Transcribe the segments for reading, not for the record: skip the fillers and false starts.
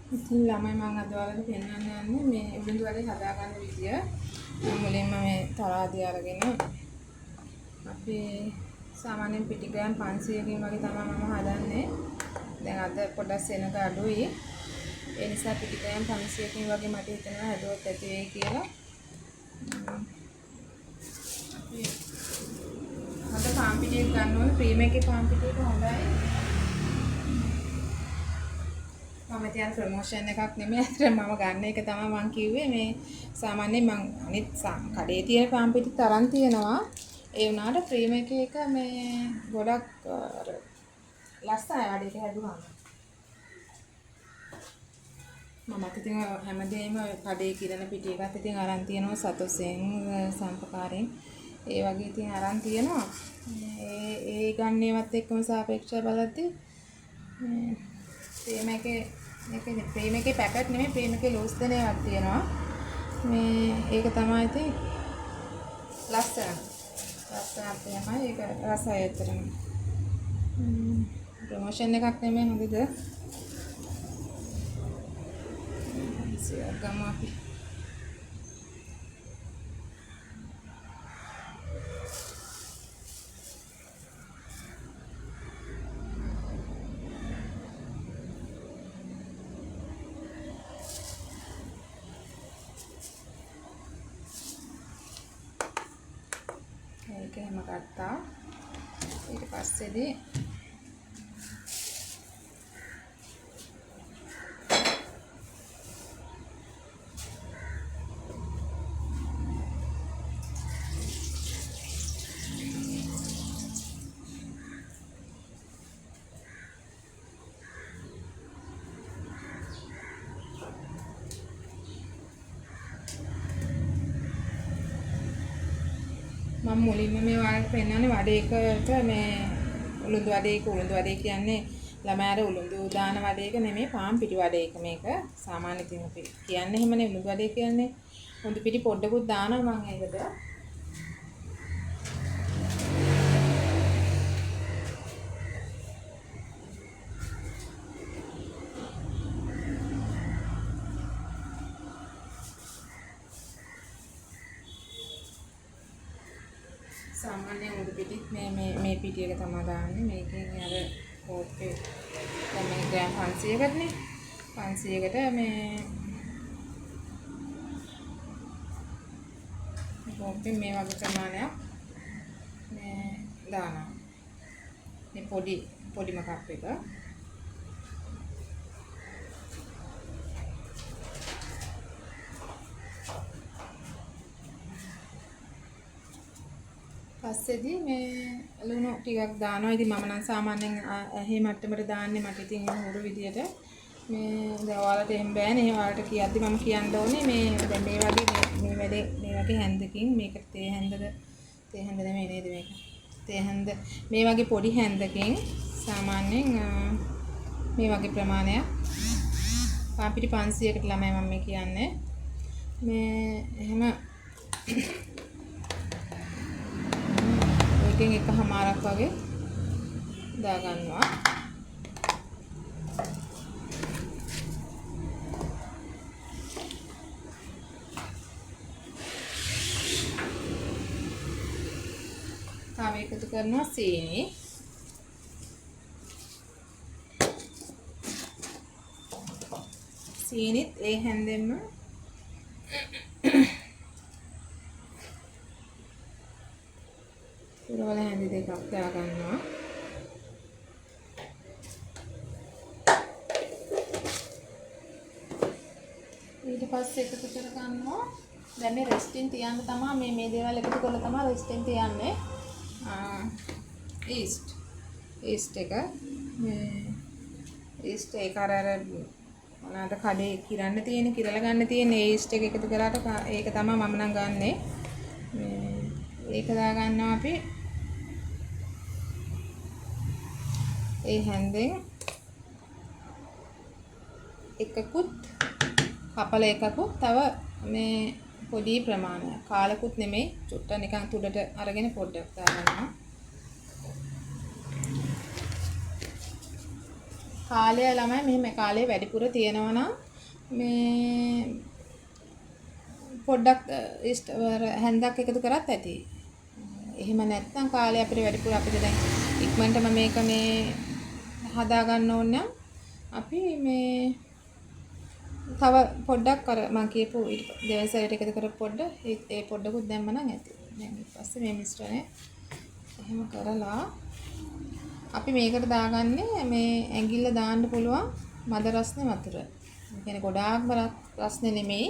ඉතින් ළමයි මම අද ඔයාලට පෙන්වන්න යන්නේ මේ උළුඳු වලේ හදාගන්න විදිය. මුලින්ම මේ තරාදිය අරගෙන අපි සාමාන්‍යයෙන් පිටි ග්‍රෑම් 500කින් වගේ තමයි මම හදන්නේ. දැන් අද පොඩ්ඩක් සෙනඟ අඩුයි. ඒ නිසා පිටි ග්‍රෑම් 500කින් වගේ මට හිතෙනවා හදුවොත් ඇති වෙයි කියලා. අපි අද පාන් පිටියක් ගන්න ඕනේ. ක්‍රීම් එකේ පාන් පිටියක හොඳයි. මම තියන ප්‍රොමෝෂන් එකක් නෙමෙයි අතට මම ගන්න එක තමයි මම කිව්වේ මේ සාමාන්‍යයෙන් මම අනිත් කඩේ තියෙන පාන් පිටි තරම් තියෙනවා ඒ වුණාට ක්‍රීම් එක මේ ගොඩක් ලස්සනයි වැඩේට හැදුවාම මම ඉතින් හැමදේම කඩේ කිරණ පිටි එකත් ඉතින් අරන් තියෙනවා සතොසෙන් සම්පකාරයෙන් ඒ වගේ ඉතින් අරන් තියෙනවා ඒ ගන්නේවත් එක්කම සාපේක්ෂව බලද්දී ක්‍රීම් එකේ ක්‍රීම් එකේ පැකට් නෙමෙයි ක්‍රීම් එකේ ලූස් දෙන එකක් තියෙනවා මේ ඒක තමයි ඉතින් ලස්සනක් තමයි ඒක රසය ඇතරම ප්‍රොමෝෂන් එකක් නෙමෙයි හොඳද සියක් ගමු අපි ඒක හැම ගත්තා ඊට පස්සේදී මම මුලින්ම මේ ඔයාලට පෙන්නන්නේ වඩේකට මේ උළුඳු වඩේ කියන්නේ ළමයාට උළුඳු දාන වඩේක නෙමෙයි පාන් පිටි වඩේක මේක සාමාන්‍ය ඉතින් අපි කියන්නේ එහෙමනේ උළුඳු වඩේ කියන්නේ උළුඳු පිටි පොඩ්ඩකුත් දානවා මම ඒකට සාමාන්‍යයෙන් උඩු පිටිත් මේ පිටි එක තමයි දාන්නේ මේකෙන් අර කෝප්පේ තමයි ග්‍රෑම් 500කටනේ 500කට මේ කෝප්පේ මේ වගේ ප්‍රමාණයක් මේ දානවා මේ පොඩිම කප් එක පස්සේදී මේ ලුණු ටිකක් දානවා. ඉතින් මම නම් සාමාන්‍යයෙන් ඇහි මට්ටමට දාන්නේ මට ඉතින් එහෙම හුරු විදියට මේ දැන් ඔයාලට එහෙම බෑනේ. එහෙම ඔයාලට කියද්දි මම කියන්න ඕනේ මේ දැන් මේ වගේ මේ වගේ හැන්දකින් මේකට තේ හැන්ද නෙමෙයි නේද මේක. තේ හැන්ද මේ වගේ පොඩි හැන්දකින් සාමාන්‍යයෙන් මේ වගේ ප්‍රමාණයක් පාන් පිටි 500කට ළමයි මම මේ කියන්නේ. මේ එහෙම එකමාරක් වගේ දා ගන්නවා. තව එකතු කරනවා සීනි. සීනිත් ඒ හැන්දෙන්ම පුරවල හැඳි දෙකක් දා ගන්නවා. ඊට පස්සේ එකතු කර ගන්නවා. දැන් මේ රෙස්ටින් තියන්න තමයි මේ දේවල් එකතු කරලා තමයි රෙස්ටින් තියන්නේ. ඊස්ට් එක මේ ඊස්ට් එක අර මොනවාද කඩේ කිරන්න තියෙන කිරලා ගන්න තියෙන ඊස්ට් එක එකතු කරාට ඒක තමයි මම නම් ගන්නෙ. මේ ඒක දා ගන්නවා අපි ඒ හැන්දෙන් එකකුත් කපල එකකුත් තව මේ පොඩි ප්‍රමාණයක් කාලකුත් නෙමෙයි චුට්ට නිකන් තුඩට අරගෙන පොඩ්ඩක් දාගන්නවා කාලය ළමයි මෙහෙම කාලේ වැඩිපුර තියෙනවා නම් මේ පොඩ්ඩක් හැන්දක් එකතු කරත් ඇති. එහෙම නැත්නම් කාලේ අපිට වැඩිපුර අපිට දැන් ඉක්මනටම මේක මේ හදා ගන්න ඕන නම් අපි මේ තව පොඩ්ඩක් අර මම කියපු දෙවෙනි සැරේට එකතු කරපු පොඩ්ඩ ඒ පොඩ්ඩකුත් දැම්ම නම් ඇති. දැන් ඊට පස්සේ මේ මිශ්‍රණය එහෙම කරලා අපි මේකට දාගන්නේ මේ ඇඟිල්ල දාන්න පුළුවන් මද රස්නේ වතුර. ඒ කියන්නේ ගොඩාක්ම රස්නේ නෙමෙයි.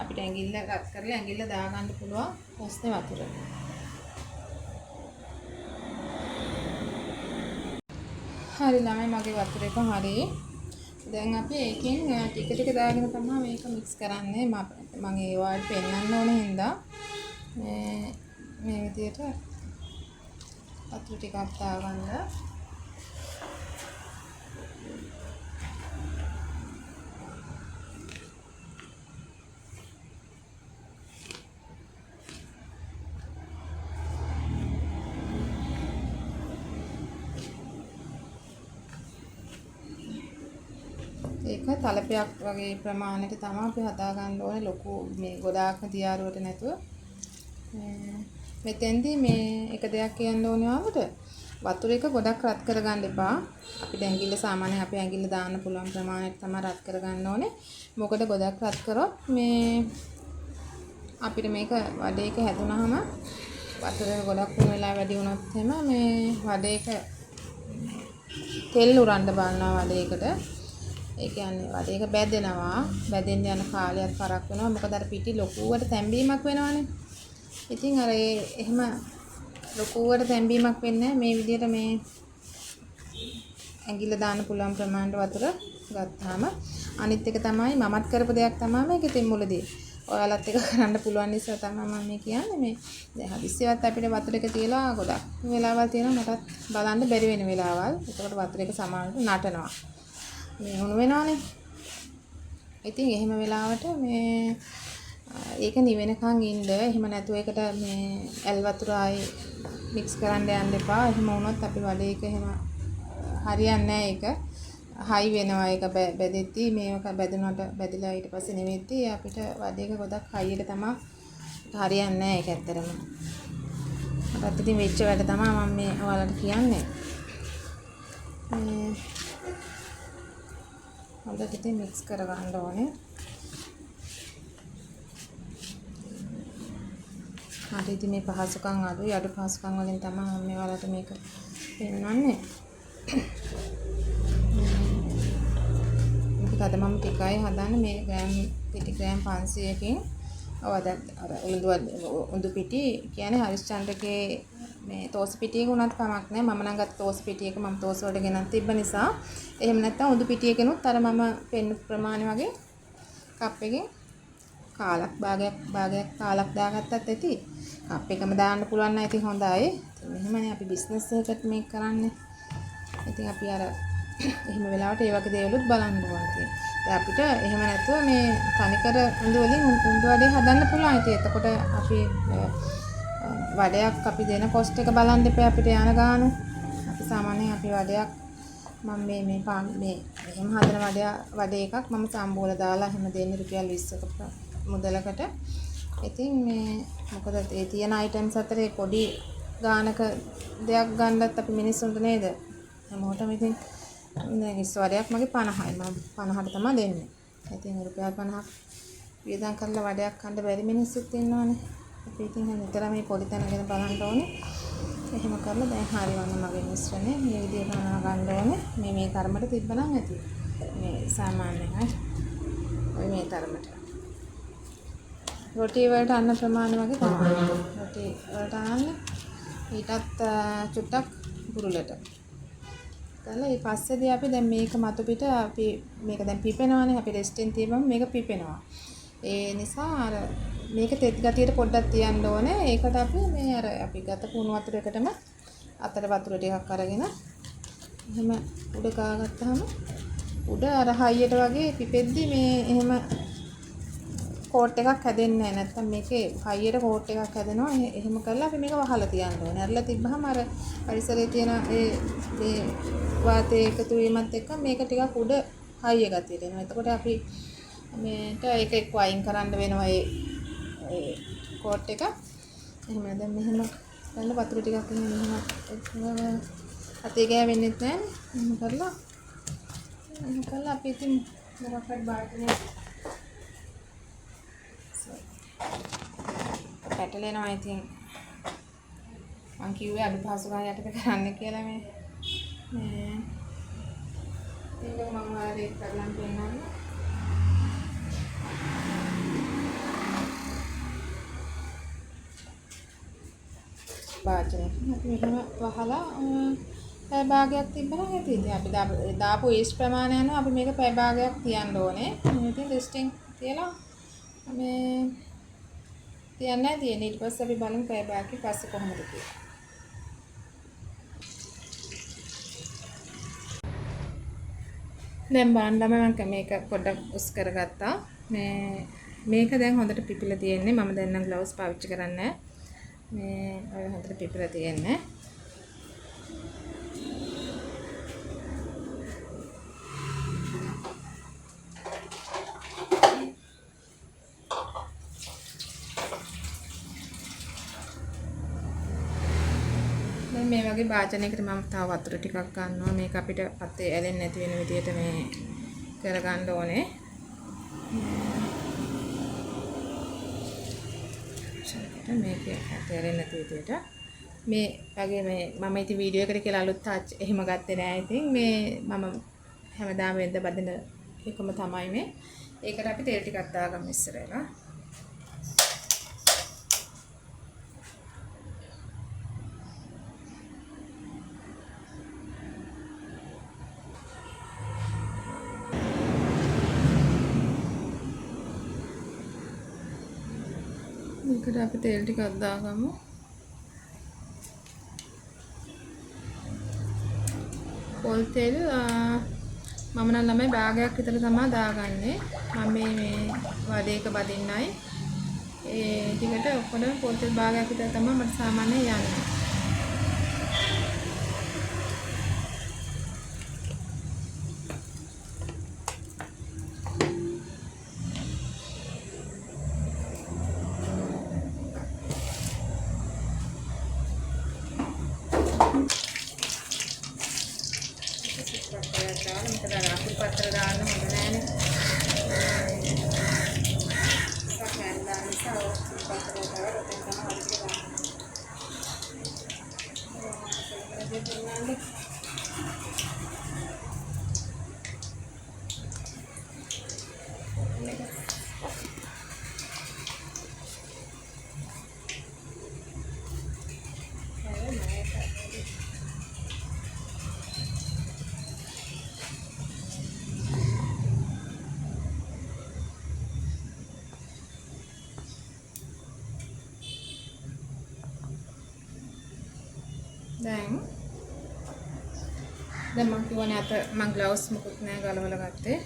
අපිට ඇඟිල්ල රත් කරලා ඇඟිල්ල දාගන්න පුළුවන් රස්නේ වතුර. හරි ළමයි මගේ වතුර එක හරි. දැන් අපි ඒකෙන් ටික ටික දාගෙන තමයි මේක මික්ස් කරන්නේ. මම ඒ වලට පෙන්නන්න ඕනේ හින්දා මේ විදිහට වතුර ටිකක් දාගන්න. ඒක තලපයක් වගේ ප්‍රමාණයට තමයි අපි හදා ගන්න ඕනේ ලොකු මේ ගොඩාක්ම දියාරුවට නැතුව. මෙතෙන්දී මේ එක දෙයක් කියන්න ඕනේ ආවට වතුර එක ගොඩක් රත් කරගන්න එපා. අපිට ඇඟිල්ල සාමාන්‍යයෙන් අපේ ඇඟිල්ල දාන්න පුළුවන් ප්‍රමාණයට තමයි රත් කරගන්න ඕනේ. මොකද ගොඩක් රත් කරොත් මේ අපිට මේක වඩේක හැදුනහම වතුර එක ගොඩක් වුණ වෙලා වැඩි වුණොත් එහෙම මේ වඩේක තෙල් උරන්න බලනවා වඩේකට. ඒ කියන්නේ වඩේක බැදෙනවා. බැදෙන්න යන කාලයක් පරක් වෙනවා. මොකද අර පිටි ලොකුවට තැම්බීමක් වෙනවනේ. ඉතින් අර එහෙම ලොකුවට තැම්බීමක් වෙන්නේ මේ විදිහට මේ ඇඟිල්ල දාන්න පුළුවන් ප්‍රමාණයට වතුර ගත්තාම. අනිත් එක තමයි මමත් කරපු දෙයක් තමයි මේක ඉතින් මුලදී. ඔයාලත් එක කරන්න පුළුවන් නිසා තමයි මම මේ කියන්නේ මේ දැන් හදිස්සියවත් අපිට වතුර එක තියලා ගොඩක් වෙලාවල් තියෙනවා මටත් බලන්න බැරි වෙන වෙලාවල්. ඒකට වතුර එක සමානට නටනවා. මේ හුණු වෙනවනේ. ඉතින් එහෙම වෙලාවට මේ ඒක නිවෙනකන් ඉන්න. එහෙම නැතුව ඒකට මේ ඇල් වතුර ආයි මික්ස් කරන්න යන්න එපා. එහෙම වුණොත් අපි වඩේක එහෙම හරියන්නේ නැහැ ඒක. හයි වෙනවා ඒක බැදෙද්දි මේක බැදුනට බැදිලා ඊට පස්සේ නෙවෙද්දි අපිට වඩේක ගොඩක් හයියට තමයි හරියන්නේ නැහැ ඒක ඇත්තටම. මටත් ඉතින් වෙච්ච වැඩ තමයි මම මේ ඔයාලට කියන්නේ. හොඳට ඉතින් මික්ස් කරගන්න ඕනේ. හරි ඉතින් මේ පහසුකම් අඩුයි. අඩු පහසුකම් වලින් තමයි මම මේ ඔයාලට මේක පෙන්වන්නේ. මේක අද මම ටිකයි හදන්නේ මේ පිටි ග්‍රෑම් 500කින්. ඔය දැන් අර උඳු පිටි කියන්නේ හරිස්චන්ද්‍රගේ මේ තෝස පිටියක උනත් කමක් නැහැ. මම නම් ගත්ත තෝස පිටියක මම තෝස වලට ගෙනත් තිබ්බ නිසා. එහෙම නැත්නම් උඳු පිටියකිනුත් අර මම පෙන්න ප්‍රමාණය වගේ කප් එකකින් කාලක් භාගයක් කාලක් දාගත්තත් ඇති. කප් එකම දාන්න පුළුවන් නම් ඉතින් හොඳයි. ඉතින් මෙහෙමනේ අපි බිස්නස් එකකට මේක කරන්නේ. ඉතින් අපි අර එහෙම වෙලාවට ඒ වගේ දේවලුත් බලන්න ඕනේ. දැන් අපිට එහෙම නැතුව මේ තනිකර උඳු වලින් උඳු වඩේ හදන්න පුළුවන්. ඉතින් එතකොට අපි වඩයක් අපි දෙන කොස්ට් එක බලන්න එපා අපිට යන ගාන. අපි සාමාන්‍යයෙන් අපි වඩයක් මම මේ එහෙම හදන වඩ එකක් මම සම්බෝල දාලා එහෙම දෙන්නේ රුපියල් 20ක මුදලකට. ඉතින් මේ මොකද ඒ තියෙන අයිටම්ස් අතරේ පොඩි ගානක දෙයක් ගන්නත් අපි මිනිස්සුන්ට නේද? හැමෝටම ඉතින් දැන් ඉස්සරයක් මගේ 50යි. මම 50ට තමයි දෙන්නේ. ඉතින් රුපියල් 50ක් වියදම් කරලා වඩයක් කන්න බැරි මිනිස්සුත් ඉන්නවනේ. අපි ඉතින් නිතර මේ පොඩි තැනගෙන බලන්න ඕනේ. එහෙම කරලා දැන් හරි වන්න මගේ මිශ්‍රණය මේ විදිහට ගන්න ඕනේ. මේ තරමට තිබ්බනම් ඇති. මේ සාමාන්‍යයෙන් ඔය මේ තරමට. රොටි වලට අන්න ප්‍රමාණය වගේ තමයි. රොටි වලට අන්න ඊටත් චුට්ටක් බුරුලට. ඊළඟ ඊ පස්සේදී අපි දැන් මේක මතු පිට අපි මේක දැන් පිපෙනවානේ. අපි රෙස්ටෙන් තියපම මේක පිපෙනවා. ඒ නිසා අර මේක තෙත් ගතියට පොඩ්ඩක් තියන්න ඕනේ. ඒකට අපි මේ අර අපි ගත කුණු වතුර එකටම අතර වතුර ටිකක් අරගෙන එහෙම උඩ කාගත්තාම උඩ අර හයියට වගේ පිපෙද්දි මේ එහෙම කෝට් එකක් හැදෙන්නේ නැහැ. නැත්නම් මේකේ හයියට කෝට් එකක් හැදෙනවා. එහෙම කරලා අපි මේක වහලා තියන්න ඕනේ. අරලා තිබ්බහම අර පරිසරයේ තියෙන ඒ වාතයේ එකතු වීමත් එක්ක මේක ටිකක් උඩ හයිය ගතියට එනවා. එතකොට අපි මේට ඒක එක්ක අයින් කරන්න වෙනවා ඒ කෝට් එක. එහෙම දැන් මෙහෙම ගන්න වතුර ටිකක් මෙහෙම අතේ ගෑවෙන්නෙත් නැහැ. එහෙම කරලා අපි ඉතින් මොකක්ද බාටනේ පැටලෙනවා. ඉතින් මං කිව්වේ අඩු පහසුකම් යටතේ කරන්න කියලා මේක මම ආරේ කරලා පෙන්නන්න. වාචනේ අපි මෙහෙම වහලා පැය භාගයක් තිබ්බනම් ඇති. ඉතින් අපි දාපු ඒස් ප්‍රමාණය අනුව අපි මේක පැය භාගයක් තියන්න ඕනේ. ඉතින් ටෙස්ටිං තියලා මේ තියන්නේ තියෙන්නේ. ඊට පස්සේ අපි බලමු පැය භාගයක් පස්සේ කොහොමද කියලා. දැන් බාන්නම මම මේක පොඩ්ඩක් උස් කරගත්තා. මේක දැන් හොඳට පිපිලා තියෙන්නේ. මම දැන් නම් ග්ලව්ස් පාවිච්චි කරන්නේ නැහැ. මේ හොඳට පිපිලා තියෙන්නේ. මේ වගේ වාචනයකට මම තව වතුර ටිකක් ගන්නවා. මේක අපිට අතේ ඇලෙන්නේ නැති වෙන විදිහට මේ කරගන්න ඕනේ. මේක අතේ ඇලෙන්නේ නැති විදිහට මේ වගේ මේ මම ඉතින් වීඩියෝ එකකට කියලා අලුත් තාච් එහෙම ගත්තේ නෑ. ඉතින් මේ මම හැමදාම වෙද්ද බදින එකම තමයි මේ. ඒකට අපි තෙල් ටිකක් දාගමු ඉස්සරහලා. මේකට අපි තෙල් ටිකක් දාගමු. පොල් තෙල් මම නම් ළමයි භාගයක් විතර තමයි දාගන්නේ. මම මේ වඩේක බදින්නයි. ඒ ටිකට ඔක්කොම පොල් තෙල් භාගයක් විතර තමයි මට සාමාන්‍යයෙන් යන්නේ. පත්‍ර දාන්න හොඳ නෑනේ. සකයන් දාන්න නිසා පත්‍ර දාලා ඔතෙන් තමයි හරියට දාන්නේ. දැන් මම කියවනේ අත මම ග්ලව්ස් මුකුත් නෑ ගලවලා ගත්තේ.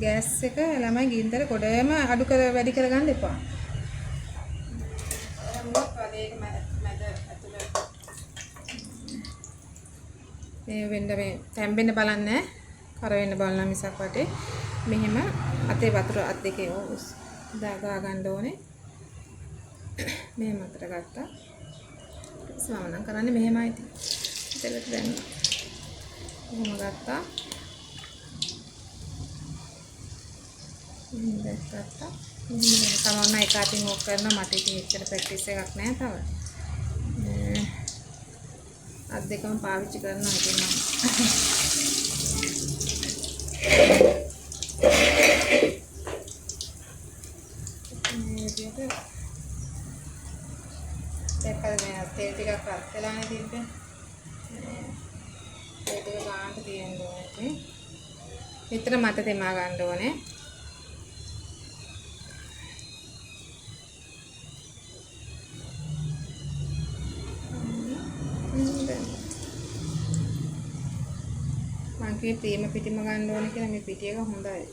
ගෑස් එක ළමයි ගින්දර ගොඩේම අඩු කර වැඩි කරගන්න එපා. මොකක් වලේක මැද ඇතුළේ මේ වෙන්න මේ තැම්බෙන්න බලන්නේ කර වෙන්න බලන මිසක් වටේ මෙහෙම අතේ වතුර අත් දෙකේ දා ගන්න ඕනේ. මෙහෙම අතට ගත්තා. සමනම් කරන්නේ මෙහෙමයි ඉතින් දැන් එහෙම ගත්තා මෙහෙම ගත්තා මෙහෙම තමයි එක අතින් ඕක කරනවා. මට ඉතින් එච්චර ප්‍රැක්ටිස් එකක් නැහැ තව. අත් දෙකම පාවිච්චි කරනවා ඉතින් මම තෙල් ටිකක් රත් වෙලානේ තිබ්බේ. තෙල් ටික ගාන්න තියෙන්න ඕනේ. විතර මත තෙමා ගන්න ඕනේ. මං කිව්වේ තේම පිටිම ගන්න ඕනේ කියලා. මේ පිටි එක හොඳයි.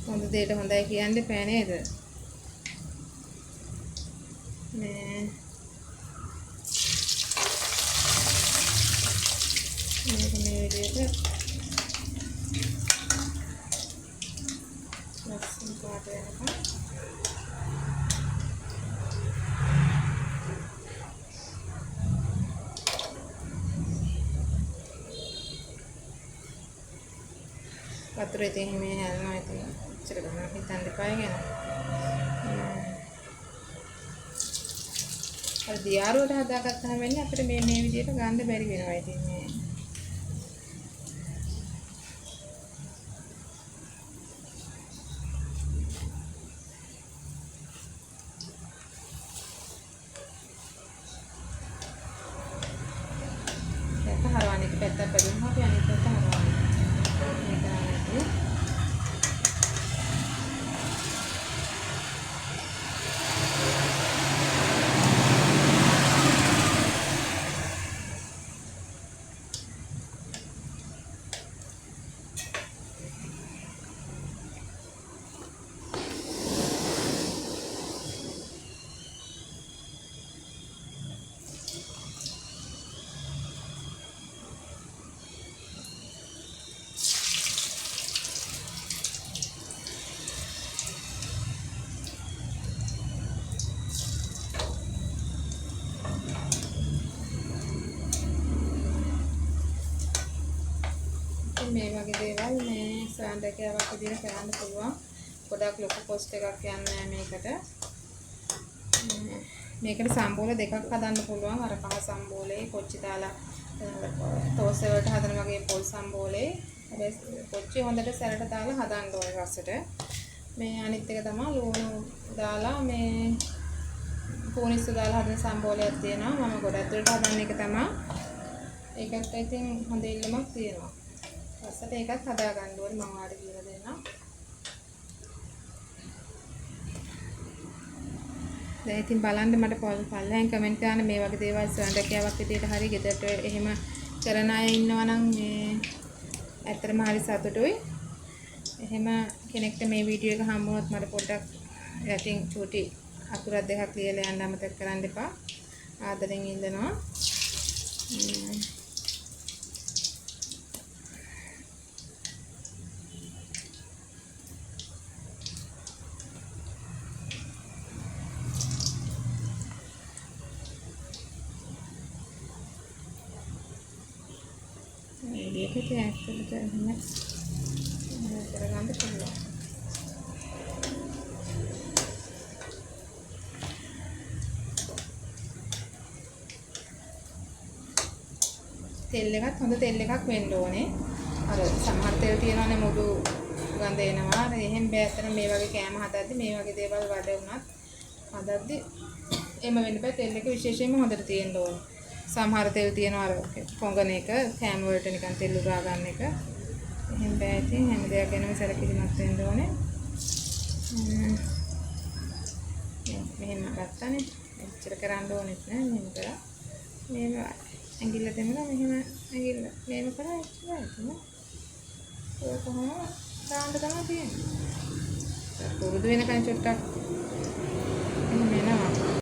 හොඳ දෙයට හොඳයි කියන්න එපා නේද? මේ විදිහට ලස්සන පාට වෙනකම් වතුර ඉතින් මේ හැලනවා ඉතින් ඉච්චර ගන්න හිතන්න එපා ගැන. අර දියාරුවට හදාගත්තාම වෙන්නේ අපිට මේ විදිහට ගන්න බැරි වෙනවා ඉතින් මේ. දැන් හරවන්නේ පැත්තක් බැලුවම අපි අනිත් පැත්ත හරවන්නේ. මේ වගේ දේවල් මේ සෑන්ඩකයාවක් විදිහට කරන්න පුළුවන්. ගොඩක් ලොකු කොස්ට් එකක් යන්නේ මේකට. මේකට සම්බෝල දෙකක් හදන්න පුළුවන්. අර කහ සම්බෝලේ කොච්චි දාලා තෝසෙ වලට හදන වගේ පොල් සම්බෝලේ. හැබැයි කොච්චි හොඳට සැරට දාලා හදන්න ඕනේ රසට. මේ අනිත් එක තමයි ලුණු දාලා මේ පොනිස්සු දාලා හදන සම්බෝලයක් තියෙනවා. මම ගොඩක් දුරට හදන එක තමයි. ඒකට ඉතින් හොඳ ඉල්ලමක් තියෙනවා. රසට ඒකත් හදා ගන්න ඕනේ මම ඔයාලට කියලා දෙන්නම්. දැන් ඉතින් බලන්න මට පල්ලෙන් කමෙන්ට් කරන්න මේ වගේ දේවල් සඳකයාවක් විදියට හරි ගෙදරට එහෙම කරන අය ඉන්නවා නම් මේ ඇත්තටම හරි සතුටුයි. එහෙම කෙනෙක්ට මේ වීඩියෝ එක හම්බ වුණොත් මට පොඩ්ඩක් යටින් චූටි අකුරක් දෙකක් ලියලා යන්න අමතක කරන්න එපා. ආදරෙන් ඉල්ලනවා. මේකට ඇත්තට එහෙම කරගන්න පුළුවන්. තෙල් එකත් හොඳ තෙල් එකක් වෙන්න ඕනේ. අර සමහර තෙල් තියෙනවානේ මුඩු ගඳ එනවා. එහෙන් බෑතන මේ වගේ කෑම හදද්දි මේ වගේ දේවල් වඩ වුණත් හදද්දි එම වෙන්න බෑ. තෙල් එක විශේෂයෙන්ම හොඳට තියෙන්න ඕනේ. සමහර තෙල් තියෙනවා අර පොඟන එක කෑම වලට නිකන් තෙල් උරා ගන්න එක. එහෙන් බෑ ඉතින් හැම දෙයක් ගැනම සැලකිලිමත් වෙන්න ඕනේ. මෙහෙම ගත්තානේ. එච්චර කරන්න ඕනෙත් නෑ. මෙහෙම කරා. මෙහෙම ඇඟිල්ල දෙමලා මෙහෙම ඇඟිල්ල මෙහෙම කරා ඉතින් ඒක කොහොම දාන්න තමයි තියෙන්නේ. පුරුදු වෙනකන් චුට්ටක්